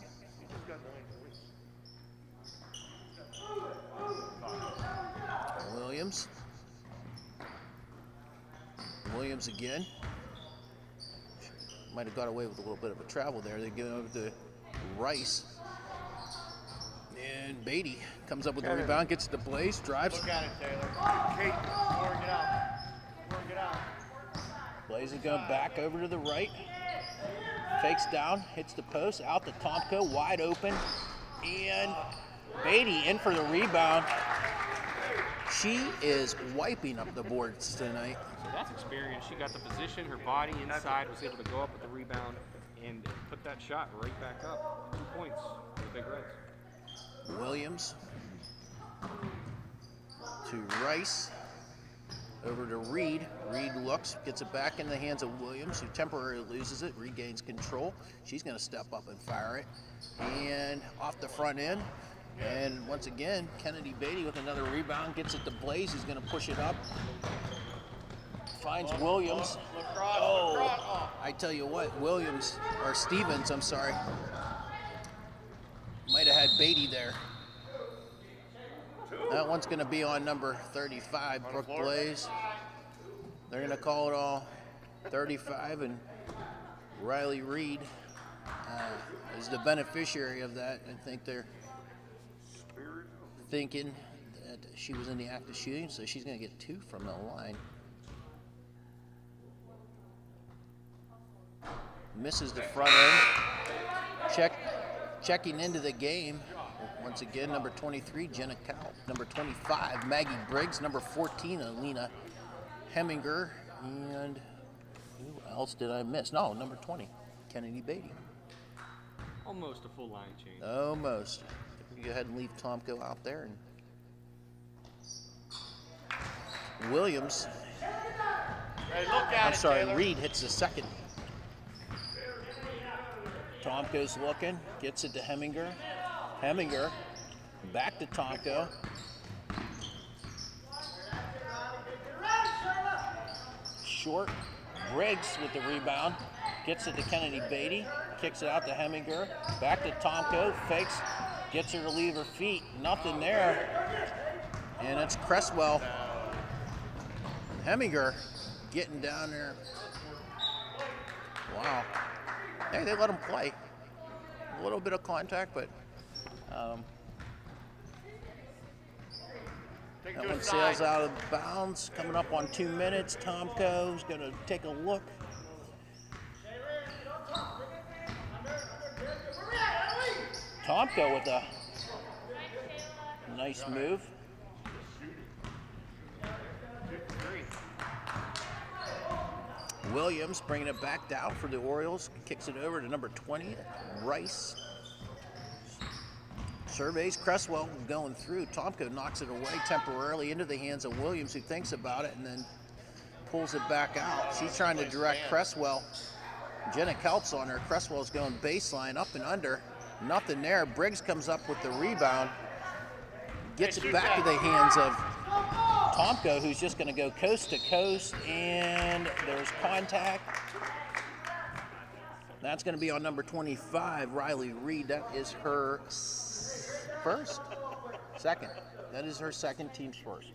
Williams again. Might have got away with a little bit of a travel there. They give it over to Rice. And Beatty comes up with the rebound, gets it to Blaze, drives. Look at it, Taylor. Kate, work it out. Work it out. Blaze is going back over to the right. Fakes down, hits the post, out to Tomko, wide open. And Beatty in for the rebound. She is wiping up the boards tonight. So that's experience. She got the position, her body inside, was able to go up with the rebound and put that shot right back up. 2 points for the Big Reds. Williams to Rice, over to Reed. Reed looks, gets it back in the hands of Williams, who temporarily loses it, regains control. She's going to step up and fire it. And off the front end. And once again, Kennedy Beatty with another rebound, gets it to Blaze, who's going to push it up. Finds Williams. Oh, I tell you what, Williams, or Stevens, I'm sorry, might have had Beatty there. That one's going to be on number 35, Brooke Blaze. They're going to call it all 35, and Riley Reed is the beneficiary of that. I think they're thinking that she was in the act of shooting, so she's going to get 2 from the line. Misses the front end. Checking into the game. Once again, number 23, Jenna Cowell. Number 25, Maggie Briggs. Number 14, Alina Heminger. And who else did I miss? No, number 20, Kennedy Beatty. Almost a full line change. Almost. Go ahead and leave Tomko out there. And Williams. Hey, look at I'm it, sorry, Taylor. Reed hits the second. Tomko's looking, gets it to Heminger. Heminger, back to Tomko. Short, Briggs with the rebound, gets it to Kennedy Beatty, kicks it out to Heminger, back to Tomko, fakes, gets her to leave her feet, nothing there. And it's Cresswell. Heminger getting down there. Wow. Hey, they let him play. A little bit of contact, but that one sails out of bounds. Coming up on 2 minutes. Tomko's going to take a look. Tomko with a nice move. Williams bringing it back down for the Orioles. Kicks it over to number 20, Rice. Surveys Cresswell going through. Tomko knocks it away temporarily into the hands of Williams, who thinks about it and then pulls it back out. She's trying to direct Cresswell. Jenna Kelp's on her. Cresswell's going baseline, up and under. Nothing there. Briggs comes up with the rebound. Gets it back to the hands of Tomko, who's just going to go coast to coast, and there's contact. That's going to be on number 25, Riley Reed. That is her second. That is her second, team's first.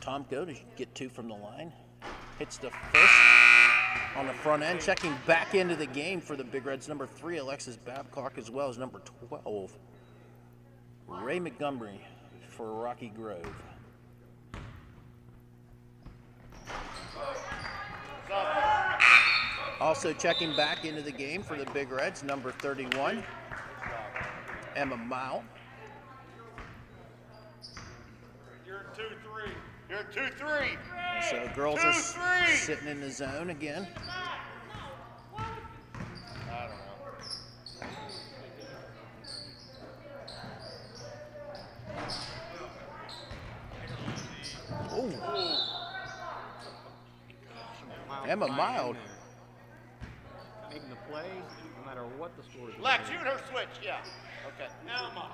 Tomko to get 2 from the line. Hits the first on the front end. Checking back into the game for the Big Reds, number 3, Alexis Babcock, as well as number 12, Ray Montgomery for Rocky Grove. Also checking back into the game for the Big Reds, number 31, Emma Mile. You're 2-3. You're 2-3. So girls are sitting in the zone again. I don't know. Oh, Emma Mild. Making the play, no matter what the score is. Lex, you and her switch, yeah. Okay. Emma.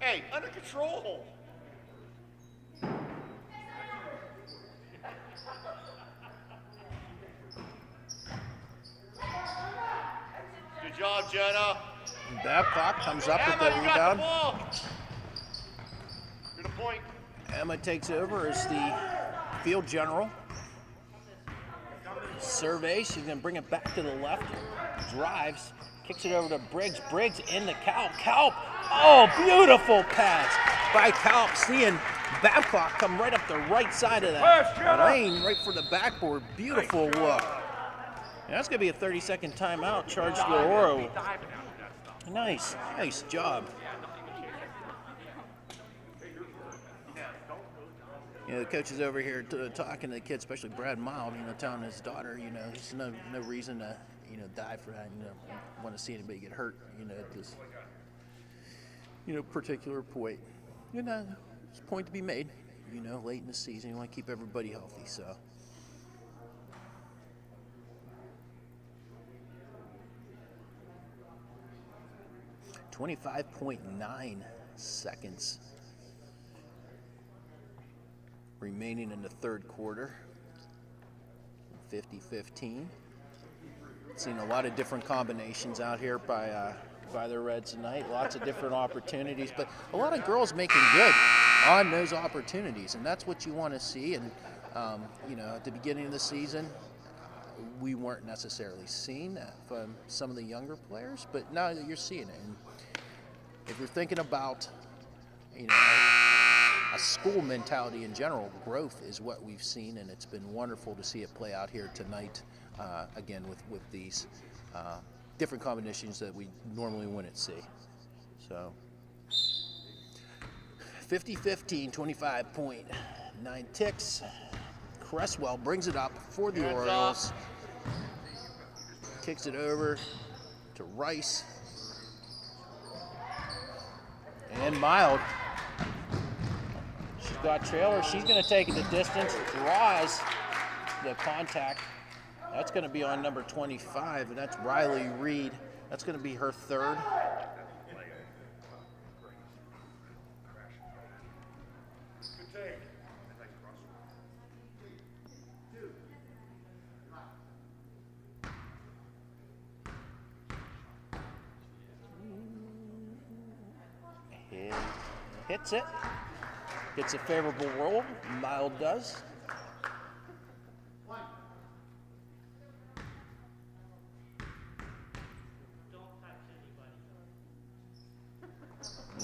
Hey, under control. Good job, Jenna. Babcock comes up with the Emma, you got the rebound. ball. To the point. Emma takes over as the field general. Surveys, she's going to bring it back to the left. Drives, kicks it over to Briggs. Briggs into Kalp. Kalp, oh, beautiful pass by Kalp, seeing Babcock come right up the right side of that lane, right for the backboard. Beautiful look. And that's going to be a 30-second timeout charged to Oro. Nice job. You know, the coach is over here talking to the kids, especially Brad Mild, you know, telling his daughter, you know, there's no reason to, you know, die for that, you know, want to see anybody get hurt, you know, at this, you know, particular point. You know, there's a point to be made, you know, late in the season. You want to keep everybody healthy, so. .9 seconds remaining in the third quarter. 50-15. Seen a lot of different combinations out here by the Reds tonight. Lots of different opportunities, but a lot of girls making good on those opportunities, and that's what you want to see. And you know, at the beginning of the season, we weren't necessarily seeing that from some of the younger players, but now you're seeing it. And if you're thinking about, you know, a school mentality in general, growth is what we've seen, and it's been wonderful to see it play out here tonight, again, with these different combinations that we normally wouldn't see. So 50-15, 25.9 ticks. Cresswell brings it up for the Orioles. Kicks it over to Rice. And Mild. She's got trailer. She's going to take it the distance. Draws the contact. That's going to be on number 25, and that's Riley Reed. That's going to be her third. Hits it. Gets a favorable roll. Mild does.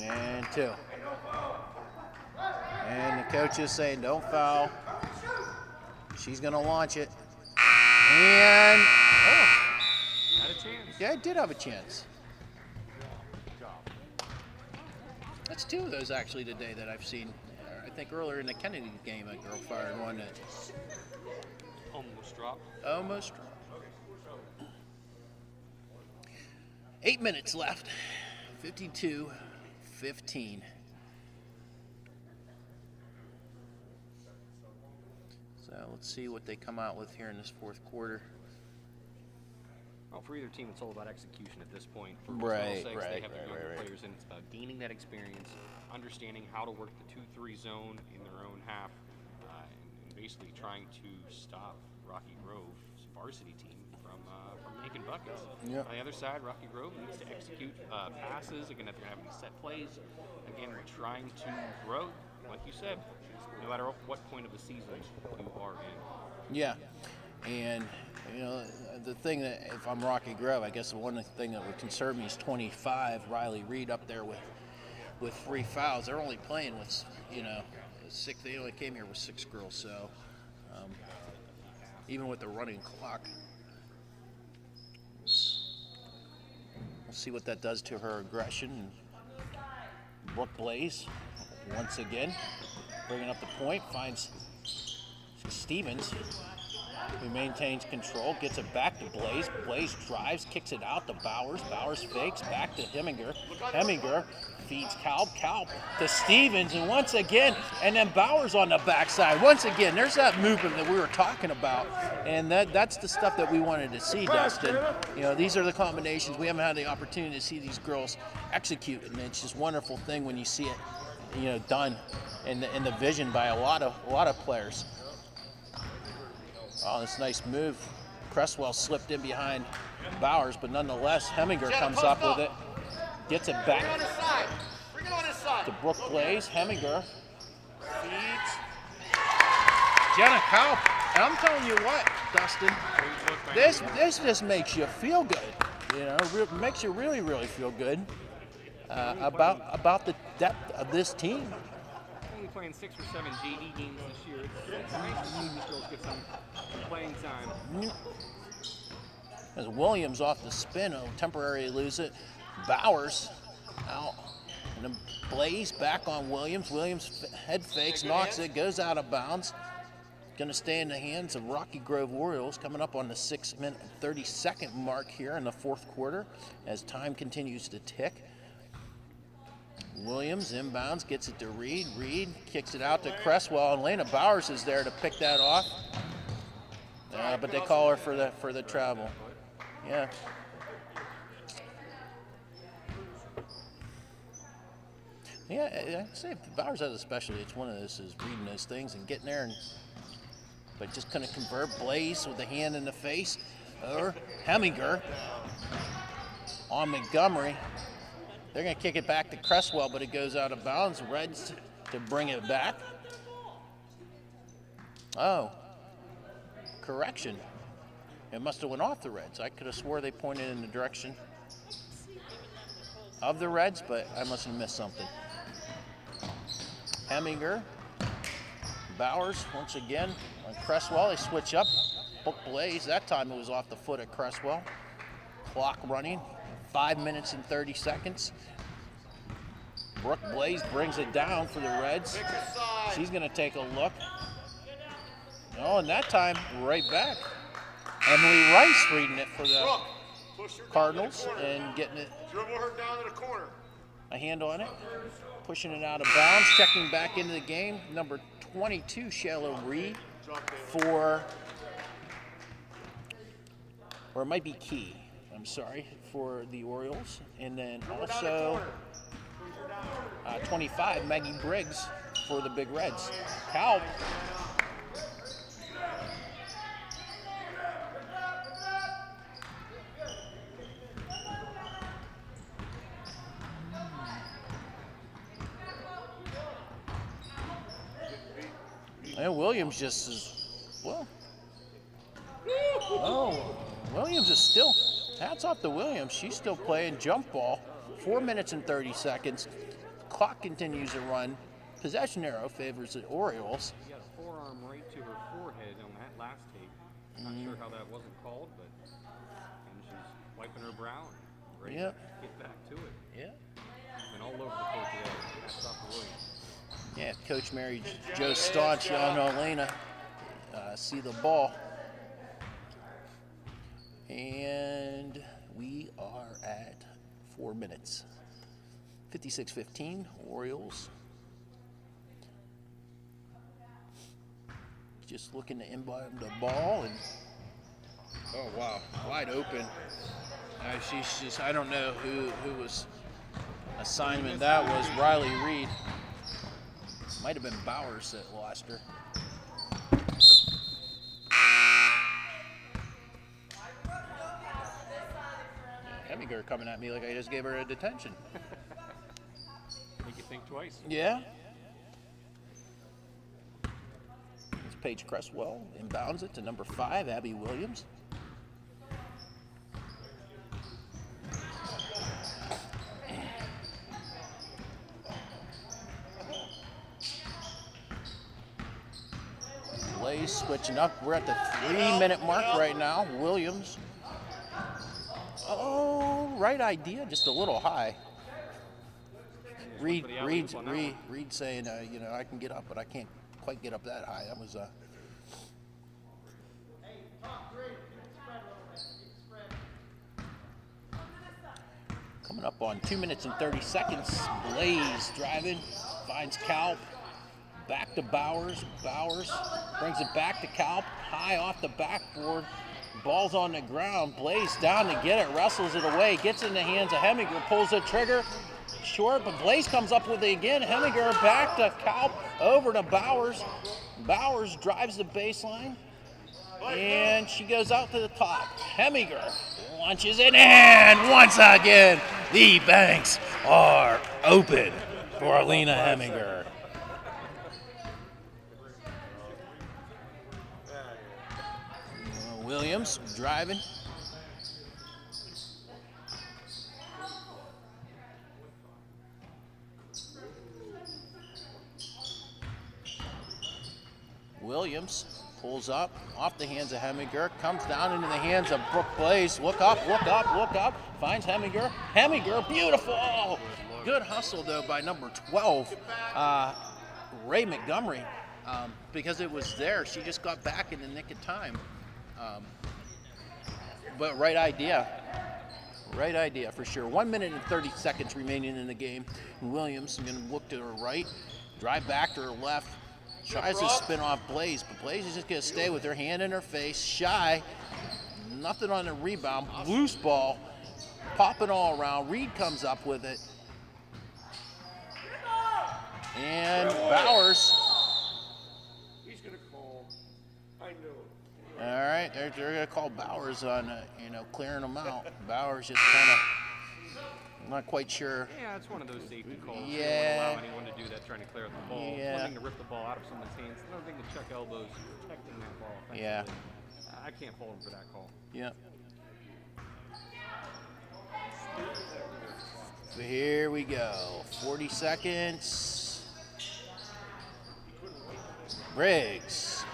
And 2. And the coach is saying, don't foul. She's going to launch it. And, oh. Had a chance. Yeah, it did have a chance. That's 2 of those actually today that I've seen. I think earlier in the Kennedy game, a girl fired one that almost dropped. Almost dropped. 8 minutes left. 52-15. So let's see what they come out with here in this fourth quarter. Well, for either team, it's all about execution at this point. For Right. They have their younger players in. It's about gaining that experience, understanding how to work the 2-3 zone in their own half, and basically trying to stop Rocky Grove's varsity team from making buckets. Yep. On the other side, Rocky Grove needs to execute passes. Again, if they're having set plays, again, trying to grow, like you said, no matter what point of the season you are in. Yeah, and you know, the thing that, if I'm Rocky Grove, I guess the one thing that would concern me is 25, Riley Reed up there with 3 fouls. They're only playing with, you know, 6. They only came here with 6 girls, so even with the running clock, we'll see what that does to her aggression. Brooke Blaze, once again, bringing up the point, finds Stevens, who maintains control, gets it back to Blaze. Blaze drives, kicks it out to Bowers. Bowers fakes, back to Heminger. Heminger feeds Kalp. Kalp to Stevens, and once again, and then Bowers on the backside. Once again, there's that movement that we were talking about, and that's the stuff that we wanted to see, Dustin. You know, these are the combinations. We haven't had the opportunity to see these girls execute, and it's just a wonderful thing when you see it, you know, done in the vision by a lot of players. Oh, this nice move. Cresswell slipped in behind Bowers, but nonetheless, Heminger comes up with it. Gets it back Bring it on his side. to Brooke Blaze. Heminger Feeds. Jenna Kalp. And I'm telling you what, Dustin, this just makes you feel good. You know, makes you really, really feel good about the depth of this team. Only playing 6 or 7 JV games this year. It's nice to see these girls get some playing time. As Williams off the spin, will temporarily lose it. Bowers out. And then Blaze back on Williams. Williams head fakes, knocks it, goes out of bounds. Going to stay in the hands of Rocky Grove Orioles, coming up on the 6-minute and 30-second mark here in the fourth quarter as time continues to tick. Williams inbounds, gets it to Reed. Reed kicks it out to Cresswell, and Lena Bowers is there to pick that off. But they call her for the travel. Yeah. Yeah, I'd say Bowers has especially, it's one of those is reading those things and getting there, but just couldn't convert. Blaze with a hand in the face. Or Heminger on Montgomery. They're going to kick it back to Cresswell, but it goes out of bounds. Reds to bring it back. Oh, correction. It must have went off the Reds. I could have swore they pointed in the direction of the Reds, but I must have missed something. Heminger, Bowers once again on Cresswell. They switch up. Book Blaze. That time it was off the foot of Cresswell. Clock running. 5 minutes and 30 seconds. Brooke Blaze brings it down for the Reds. She's going to take a look. Oh, and that time, right back. Emily Rice reading it for the Cardinals and getting it. Dribble her down to the corner. A hand on it. Pushing it out of bounds. Checking back into the game. Number 22, Shayla Reed for, or it might be Key. I'm sorry, for the Orioles. And then also 25, Maggie Briggs for the Big Reds. Kalp. And Williams just is, well. Oh, Williams is still, hats off to Williams. She's still playing jump ball. 4 minutes and 30 seconds. Clock continues to run. Possession arrow favors the Orioles. She got a forearm right to her forehead on that last tape. Not sure how that wasn't called, but and she's wiping her brow and ready to get back to it. Yeah. And all over the court today. Hats off to Williams. Yeah, Coach Mary Jo Staunch, y'all know Elena. See the ball. And we are at 4 minutes. 56-15, Orioles. Just looking to inbound the ball, and oh wow, wide open. She's just, I don't know who was assignment that was. Riley Reed. Might have been Bowers that lost her. Heminger coming at me like I just gave her a detention. Make you think twice. Yeah. It's Paige Cresswell inbounds it to number 5, Abby Williams. Blaze switching up. We're at the 3-minute mark right now. Williams. Oh, right idea, just a little high. Reed saying, you know, I can get up, but I can't quite get up that high. That was coming up on 2 minutes and 30 seconds. Blaze driving, finds Kalp. Back to Bowers. Bowers brings it back to Kalp. High off the backboard. Ball's on the ground. Blaze down to get it. Wrestles it away. Gets in the hands of Heminger. Pulls the trigger. Short, but Blaze comes up with it again. Heminger back to Kalp. Over to Bowers. Bowers drives the baseline. And she goes out to the top. Heminger launches it. And once again, the banks are open for Alina Heminger. Williams driving. Williams pulls up off the hands of Heminger, comes down into the hands of Brooke Blaze. Look up, look up, look up. Finds Heminger. Heminger, beautiful. Good hustle though by number 12, Ray Montgomery, because it was there. She just got back in the nick of time. But right idea for sure. 1 minute and 30 seconds remaining in the game. Williams is going to look to her right, drive back to her left. Tries to spin off Blaze, but Blaze is just going to stay with her hand in her face. Shy, nothing on the rebound. Loose ball, popping all around. Reed comes up with it. And Bowers. He's going to call. I know. All right, they're going to call Bowers on, clearing them out. Bowers just kind of, I'm not quite sure. Yeah, it's one of those safety calls. Yeah. You don't want to allow anyone to do that, trying to clear out the ball. Yeah. It's one thing to rip the ball out of someone's hands. Another thing to check elbows, protecting that ball. Yeah. I can't fault him for that call. Yep. So here we go. 40 seconds. Briggs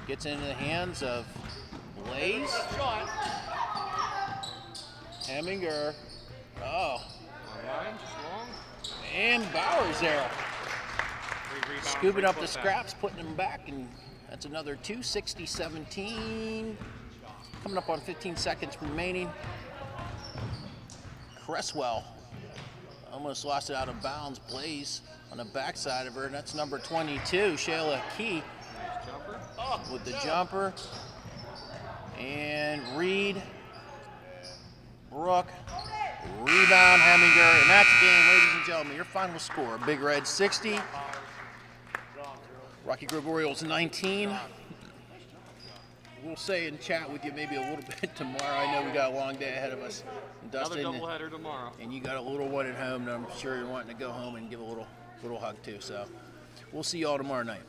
gets into the hands of Blaze. Heminger. Oh. Line, just long. And Bowers there. Great rebound, Scooping great up the putback. scraps, putting them back, and that's another 2, 60-17. Coming up on 15 seconds remaining. Cresswell almost lost it out of bounds. Blaze on the backside of her, and that's number 22, Shayla Key, Nice jumper. with the jumper. And Reed, Brooke, rebound, Heminger, and that's the game, ladies and gentlemen. Your final score: Big Red 60, Rocky Grove Orioles 19. We'll say and chat with you maybe a little bit tomorrow. I know we got a long day ahead of us. And Another Dustin, doubleheader tomorrow. and you got a little one at home, and I'm sure you're wanting to go home and give a little hug too. So we'll see you all tomorrow night.